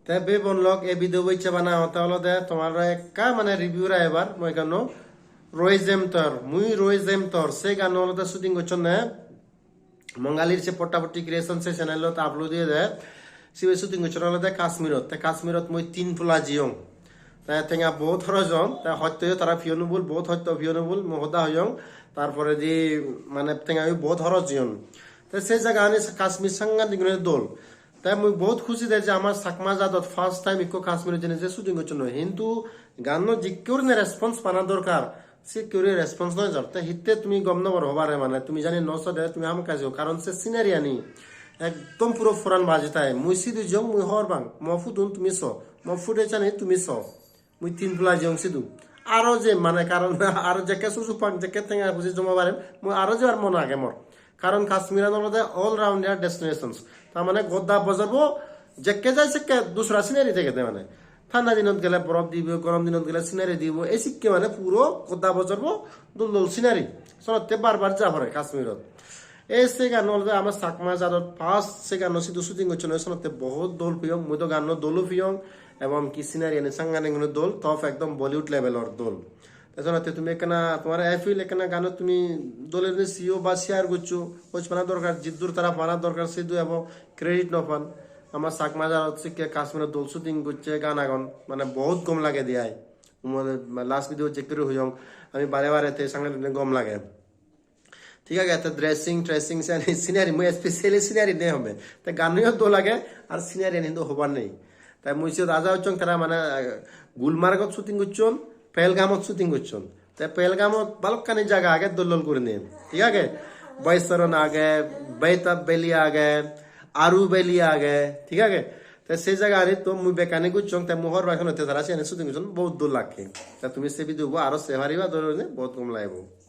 তে বে বনলক এ ভিডিও বইছে বানা হতে হলো দে তোমার একা মানে রিভিউ রা এবার মই গানো রয়েজেম তর সে গান হলো দে শুটিং করছ না মঙ্গালির সে পট্টাপট্টি ক্রিয়েশন সে চ্যানেল আপলোড দিয়ে দেয় সিবে শুটিং করছ হলো দে কাশ্মীরত মই 3 ফুলা জিয়ং তাই টেঙা বহুত হরজন তাই হয়তো তারা ফিয়নুবুল বহুত হয়তো ফিয়নুবুল মহদা হয়ং তারপরে যে মানে টেঙা বহুত হরজ জিয়ন তাই সেই জায়গা আনি কাশ্মীর সাংঘাতিক দোল তাই মুই বহুত খুশি দেয় যে আমার সাকমা জাদত ফার্স্ট টাইম ইকো কাশ্মীরের জন্য যে শুটিং করছিল কিন্তু গান যে কেউ রেসপন্স পানা দরকার সে কেউ রেসপন্স নয় যার তাই হিতে তুমি গম নবর হবারে মানে তুমি জানি নশো দেয় তুমি হাম কাজ কারণ সে সিনারি আনি একদম পুরো ফোরান বাজে তাই মুই সিধু জং মুই হর বাং মফুদুন তুমি স মফুদে জানি তুমি স মুই 3 ফুলা জং সিধু আরো যে মানে কারণ আরো যে কে সুসু পাক যে কে টেঙা খুশি জমা পারেন মুই আরো যে আর মনে আগে মর কারণ কাশ্মীর অল রাউন্ড ডেস্টিনেশনস তার মানে গদ্দা বজাবো যেকে যায় সেকে দুসরা সিনারি থেকে মানে ঠান্ডা দিনত গেলে বরফ দিব গরম দিনত গেলে সিনারি দিব এই শিখকে মানে পুরো গদ্দা বজাবো দুল সিনারি চলতে বারবার যা পড়ে কাশ্মীরত এই সে গান আমার সাকমা যাদত ফার্স্ট সে গান সিধু শুটিং করছিল শোনাতে বহুত দোল পিয়ং মুই তো গান দোলও পিয়ং এবং কি সিনারি এনে সাংগানিং দোল টপ একদম বলিউড লেভেলর দোল তাছাড়া তুমি এখানে তোমার এফিল এখানে গান তুমি দলের সিও বা শেয়ার করছো কোচ পানা দরকার জিদ্দুর তারা পানা দরকার সিধু এবং ক্রেডিট নপান আমার সাকমা যারা হচ্ছে কাশ্মীরের দোল শুটিং করছে গান আগন মানে বহুত কম লাগে দিয়ায় লাস্ট ভিডিও চেক করে হইং আমি বারে বারে সাংঘাতিক গম লাগে ঠিক আছে তো ড্রেসিং ট্রেসিং সিনারি মুই স্পেশালি সিনারি নেই হবে তাই গানও দো লাগে আর সিনারি কিন্তু হবার নেই তাই মুই রাজা হচ্ছন তারা মানে গুলমার্গত শুটিং করছন পেলগামত শুটিং করছন তাই পেলগামত বালকানি জায়গা আগে দোল করে নিন ঠিক আছে বৈশরণ আগে বেতাব বেলি আগে আরু বেলি আগে ঠিক আছে তাই সেই জায়গা আনি তো মুই বেকানি করছন তাই মোহর বাখন হতে তারা সে শুটিং করছন বহুত দোল লাগে তা তুমি সে ভিডিও আরো সে হারিবা দৌড় বহুত কম লাগবে